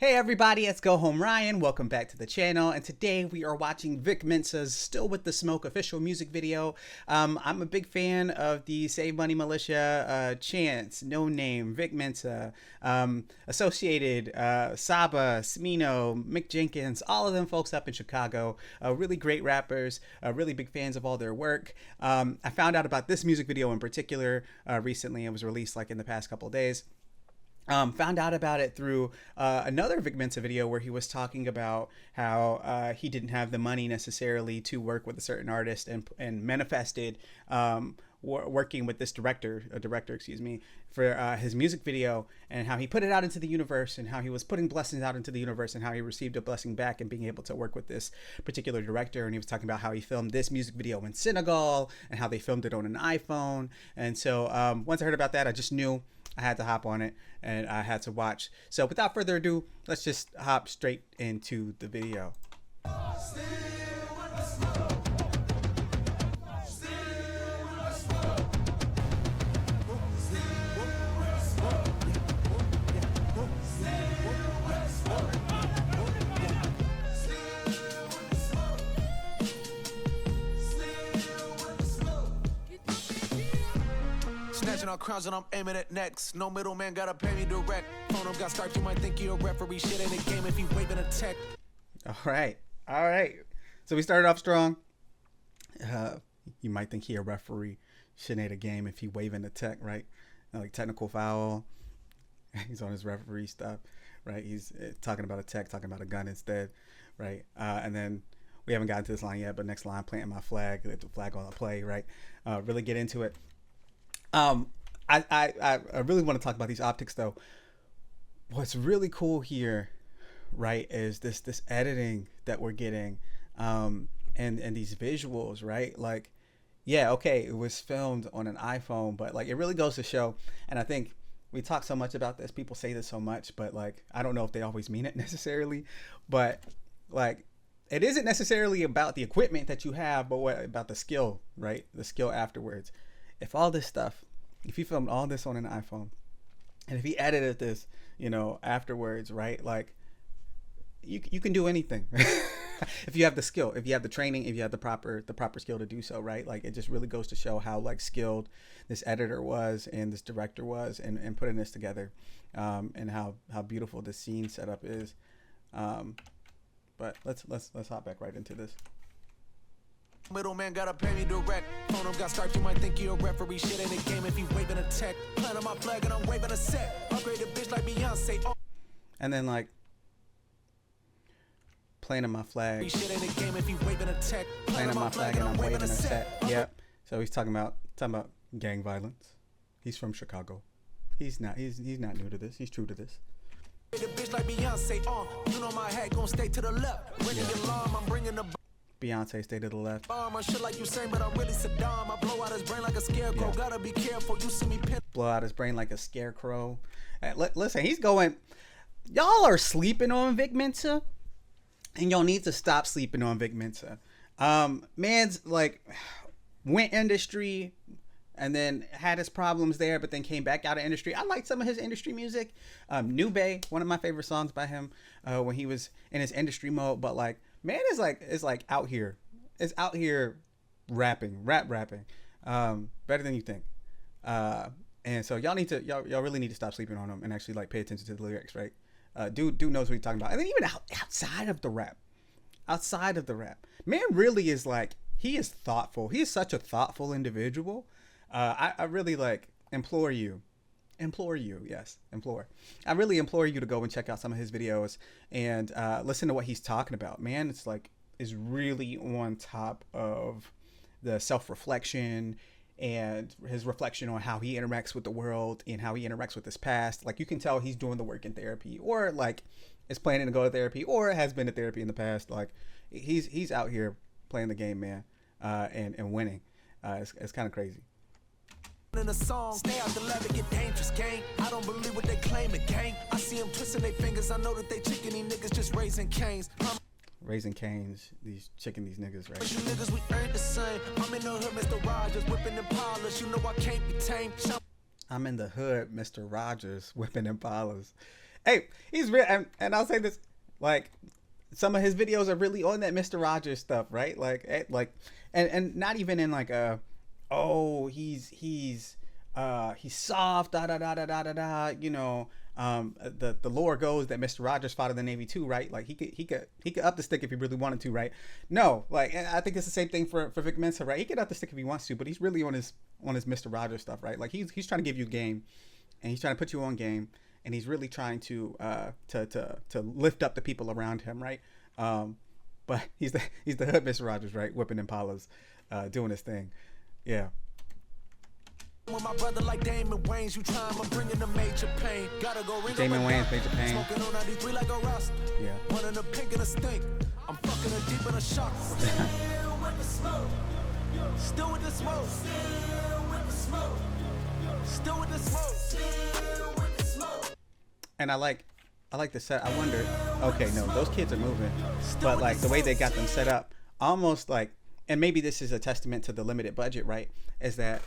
Hey everybody, it's Go Home Ryan. Welcome back to the channel, and today we are watching Vic Mensa's "Still with the Smoke" official music video. I'm a big fan of the Save Money Militia, Chance, No Name, Vic Mensa, Associated, Saba, Smino, Mick Jenkins, all of them folks up in Chicago. Really great rappers, really big fans of all their work. I found out about this music video in particular recently. It was released like in the past couple of days. Found out about it through another Vic Mensa video where he was talking about how he didn't have the money necessarily to work with a certain artist and manifested working with this director, for his music video, and how he put it out into the universe and how he was putting blessings out into the universe and how he received a blessing back and being able to work with this particular director. And he was talking about how he filmed this music video in Senegal and how they filmed it on an iPhone. And so once I heard about that, I just knew I had to hop on it and I had to watch. So without further ado, let's just hop straight into the video. Snatching our crowns and I'm aiming at next. No middleman, gotta pay me direct. Phone him, got start, you might think you're a referee. Shit ain't a game if you waving a tech. All right. So we started off strong. You might think he a referee. Shit ain't a game if he waving a tech, right? Like technical foul. He's on his referee stuff, right? He's talking about a tech, talking about a gun instead, right? And then we haven't gotten to this line yet, but next line, planting my flag, the flag on the play, right? Really get into it. I really want to talk about these optics though. What's really cool here, right, is this editing that we're getting, and these visuals, right? Like, yeah, okay, it was filmed on an iPhone, but like it really goes to show. And I think we talk so much about this, people say this so much, but like I don't know if they always mean it necessarily, but like it isn't necessarily about the equipment that you have, but what about the skill, right? The skill afterwards. If all this stuff, if he filmed all this on an iPhone, and if he edited this, afterwards, right? Like, you can do anything. If you have the skill, if you have the training, if you have the proper skill to do so, right? Like, it just really goes to show how like skilled this editor was and this director was, and putting this together, and how beautiful this scene setup is. But let's hop back right into this. Middleman, gotta pay me direct. Phone him, got start, you might think you're a referee. Shit ain't a game if you waving a tech. Planting my flag and I'm waving a set. Upgrade a bitch like Beyonce. And then like planting my flag. Shit ain't a game if you waving a tech. Planting my flag and I'm waving a set. Yep. So he's talking about gang violence. He's from Chicago. He's not new to this. He's true to this. A bitch like Beyonce. You know my hat gon' stay to the left. Ready alarm, I'm bringing the Beyonce stay to the left. I shit like you saying, but I'm really Saddam. I blow out his brain like a scarecrow. Yeah. Gotta be careful. You see me pin. Blow out his brain like a scarecrow. Listen, he's going. Y'all are sleeping on Vic Mensa, and y'all need to stop sleeping on Vic Mensa. Man's like went industry, and then had his problems there, but then came back out of industry. I like some of his industry music. New Bay, one of my favorite songs by him, when he was in his industry mode. But like, man is like out here. Is out here rapping. Better than you think. And so y'all really need to stop sleeping on him and actually like pay attention to the lyrics, right? Dude knows what he's talking about. And then even outside of the rap, man really is like, he is thoughtful. He is such a thoughtful individual. I really like implore you. I really implore you to go and check out some of his videos and listen to what he's talking about. Man, it's like is really on top of the self-reflection and his reflection on how he interacts with the world and how he interacts with his past. Like, you can tell he's doing the work in therapy, or like is planning to go to therapy, or has been to therapy in the past. Like, he's out here playing the game, man, and winning. It's kind of crazy. In a song, stay out the lab and get dangerous, gang. I don't believe what they claim it, gang. I see them twisting their fingers. I know that they chicken these niggas just raising canes. Raising canes, these niggas, right? You niggas, we ain't the same. I'm in the hood, Mr. Rogers, whipping Impalas. You know I can't be tamed. I'm in the hood, Mr. Rogers, whipping Impalas. Hey, he's real, and I'll say this, like some of his videos are really on that Mr. Rogers stuff, right? Like, and not even in like a, oh, he's soft, da da da da da da da. You know, the lore goes that Mr. Rogers fought in the Navy too, right? Like he could up the stick if he really wanted to, right? No, like, and I think it's the same thing for Vic Mensa, right? He could up the stick if he wants to, but he's really on his Mr. Rogers stuff, right? Like he's trying to give you game, and he's trying to put you on game, and he's really trying to lift up the people around him, right? But he's the hood Mr. Rogers, right? Whipping Impalas, doing his thing, yeah. With my brother like Damon Wayans, you trying, I'm bringing the major pain. Gotta go ring Damon Wayans, Major Pain. Smoking on 93 like a rust. Yeah. One in the pink and a stink. I'm fucking her deep in a shock. Still with the smoke. Still with the smoke. Still with the smoke. Still with the smoke. Still with the smoke. And I like the set. I wonder. Okay, no, those kids are moving, but like the way they got them set up, almost like, and maybe this is a testament to the limited budget, right? Is that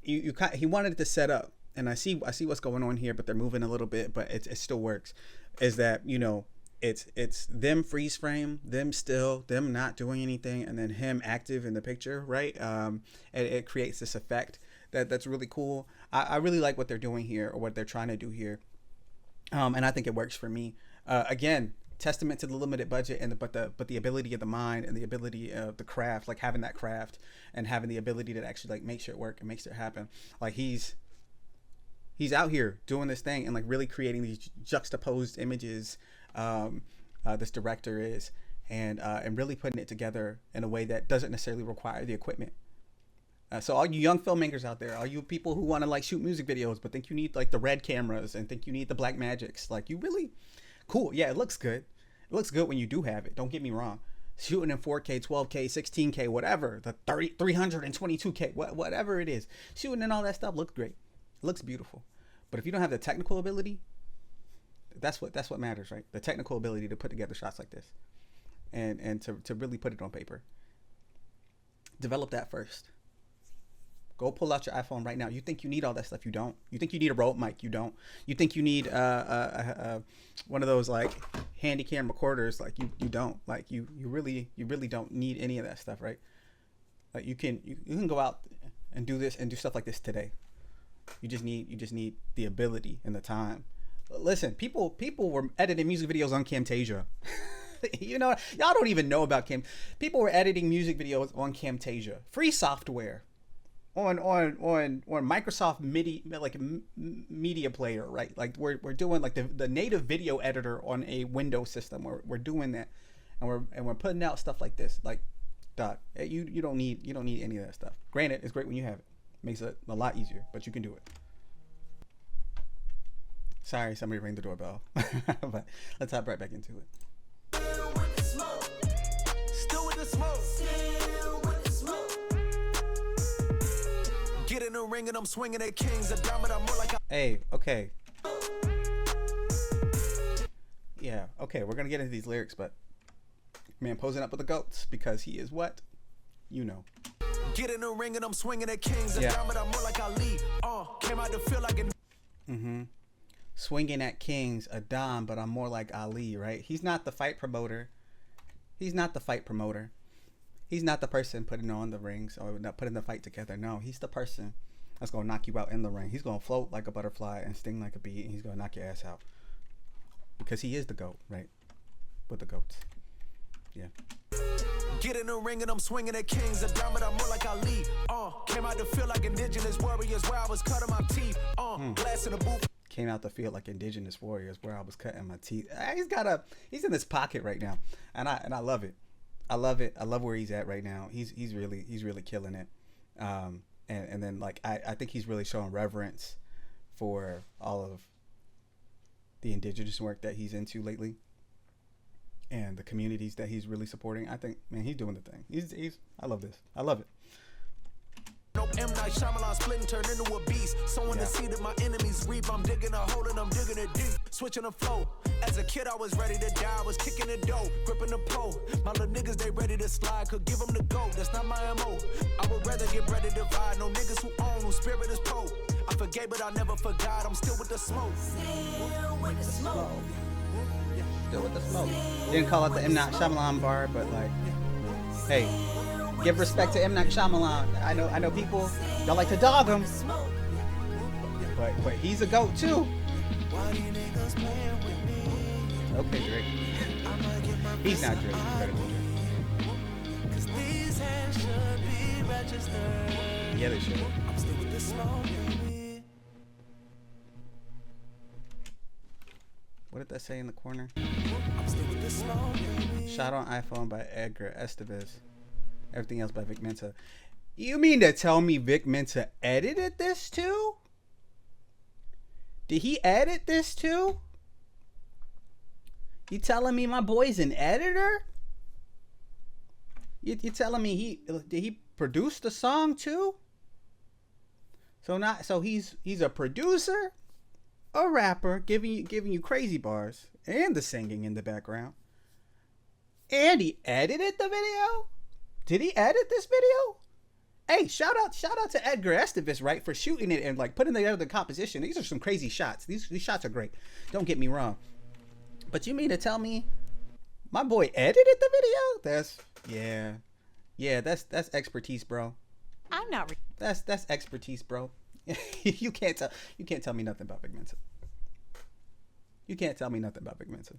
he wanted it to set up, and I see what's going on here, but they're moving a little bit, but it still works. Is that, you know, it's them freeze frame, them still, them not doing anything, and then him active in the picture, right? It creates this effect that's really cool. I really like what they're doing here, or what they're trying to do here, and I think it works for me. Again, testament to the limited budget, and but the ability of the mind, and the ability of the craft, like having that craft and having the ability to actually like make shit work and make shit happen. Like he's out here doing this thing and like really creating these juxtaposed images. This director is, and really putting it together in a way that doesn't necessarily require the equipment. So all you young filmmakers out there, all you people who want to like shoot music videos but think you need like the red cameras and think you need the black magics, like, you really cool. Yeah, it looks good. It looks good when you do have it. Don't get me wrong. Shooting in 4K, 12K, 16K, whatever, the 322K, whatever it is, shooting and all that stuff looks great. It looks beautiful. But if you don't have the technical ability, that's what matters, right? The technical ability to put together shots like this, and to really put it on paper. Develop that first. Go pull out your iPhone right now. You think you need all that stuff? You don't. You think you need a Rode mic? You don't. You think you need one of those like handy cam recorders? Like you don't. Like you really don't need any of that stuff, right? Like you can go out and do this and do stuff like this today. You just need the ability and the time. Listen, people were editing music videos on Camtasia. You know, y'all don't even know about people were editing music videos on Camtasia, free software. On Microsoft media player, right? Like we're doing like the native video editor on a Windows system. We're doing that, and we're putting out stuff like this. Like, dog, you don't need any of that stuff. Granted, it's great when you have it. Makes it a lot easier, but you can do it. Sorry, somebody rang the doorbell. But let's hop right back into it. Still with the smoke. Still with the smoke. Still with the smoke. Get in the ring and I'm swinging at kings. A diamond, I'm more like a... Hey, okay. Yeah, okay, we're gonna get into these lyrics, but man posing up with the goats because he is what? You know. Get in the ring and I'm swinging at kings. A diamond, I'm more like Ali. Came out to feel like an... Swinging at kings, a dom, but I'm more like Ali, right? He's not the fight promoter. He's not the person putting on the rings or not putting the fight together. No, he's the person that's going to knock you out in the ring. He's going to float like a butterfly and sting like a bee, and he's going to knock your ass out. Because he is the GOAT, right? With the GOATs. Yeah. Get in the ring and I'm swinging at kings. A diamond, I'm more like Ali. Came out to feel like indigenous warriors where I was cutting my teeth. Glass in the booth. Came out to feel like indigenous warriors where I was cutting my teeth. He's in his pocket right now, and I love it. I love it. I love where he's at right now. He's really killing it. And then like I think he's really showing reverence for all of the indigenous work that he's into lately, and the communities that he's really supporting. I think, man, he's doing the thing. I love this. I love it. No M. Night Shyamalan split and turn into a beast. Sowing the seed of my enemies reap. I'm digging a hole and I'm digging it deep. Switching the flow. As a kid, I was ready to die. I was kicking the dough, gripping the pole. My little niggas, they ready to slide. Could give them the go. That's not my MO. I would rather get ready to divide. No niggas who own, whose spirit is pro. I forgave, but I never forgot. I'm still with the smoke. Still with the smoke. Still with the smoke. Didn't call it the M. Night Shyamalan bar, but like, hey, give respect to M. Night Shyamalan. I know people, y'all like to dog him, but he's a GOAT too. Okay, Drake. He's not Drake. Yeah, they should. What did that say in the corner? Shot on iPhone by Edgar Estevez. Everything else by Vic Mensa. You mean to tell me Vic Mensa edited this too? Did he edit this too? You telling me my boy's an editor? You telling me did he produce the song too? So he's a producer, a rapper, giving you crazy bars and the singing in the background. And he edited the video? Did he edit this video? Hey, shout out to Edgar Estevez, right, for shooting it and like putting together the composition. These are some crazy shots. These shots are great. Don't get me wrong. But you mean to tell me my boy edited the video? That's expertise, bro. I'm not. That's expertise, bro. You can't tell me nothing about Vic Mensa. You can't tell me nothing about Vic Mensa.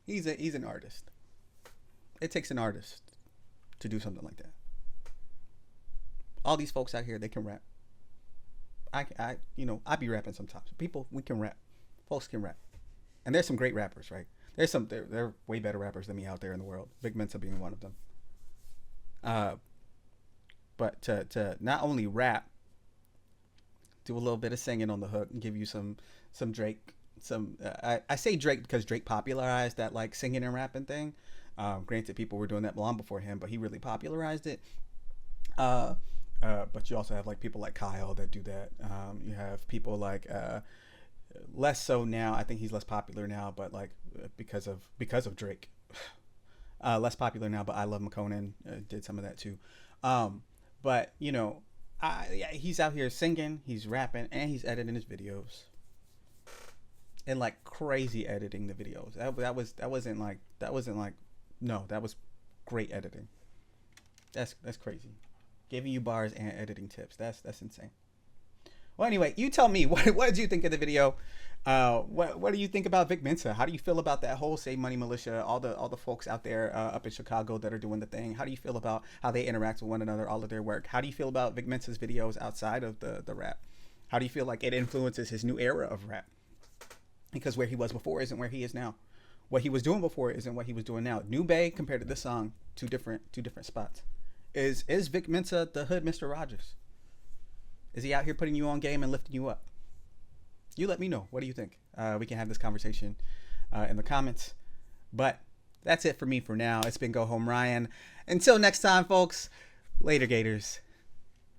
He's an artist. It takes an artist to do something like that. All these folks out here, they can rap. I be rapping sometimes. People, we can rap. Folks can rap. And there's some great rappers, right? They're way better rappers than me out there in the world. Vic Mensa being one of them. But to not only rap, do a little bit of singing on the hook and give you some Drake. I say Drake because Drake popularized that like singing and rapping thing. Granted, people were doing that long before him, but he really popularized it. But you also have like people like Kyle that do that. You have people like less so now. I think he's less popular now, but like because of Drake, less popular now. But I Love McConan did some of that too. But he's out here singing, he's rapping, and he's editing his videos. And like crazy editing the videos. That was great editing. That's crazy. Giving you bars and editing tips. That's insane. Well, anyway, you tell me what did you think of the video? What do you think about Vic Mensa? How do you feel about that whole Save Money Militia? All the folks out there up in Chicago that are doing the thing. How do you feel about how they interact with one another? All of their work. How do you feel about Vic Mensa's videos outside of the rap? How do you feel like it influences his new era of rap? Because where he was before isn't where he is now. What he was doing before isn't what he was doing now. New Bay compared to this song, two different spots. Is Vic Mensa the hood Mr. Rogers? Is he out here putting you on game and lifting you up? You let me know. What do you think? We can have this conversation in the comments. But that's it for me for now. It's been Go Home Ryan. Until next time, folks. Later, Gators.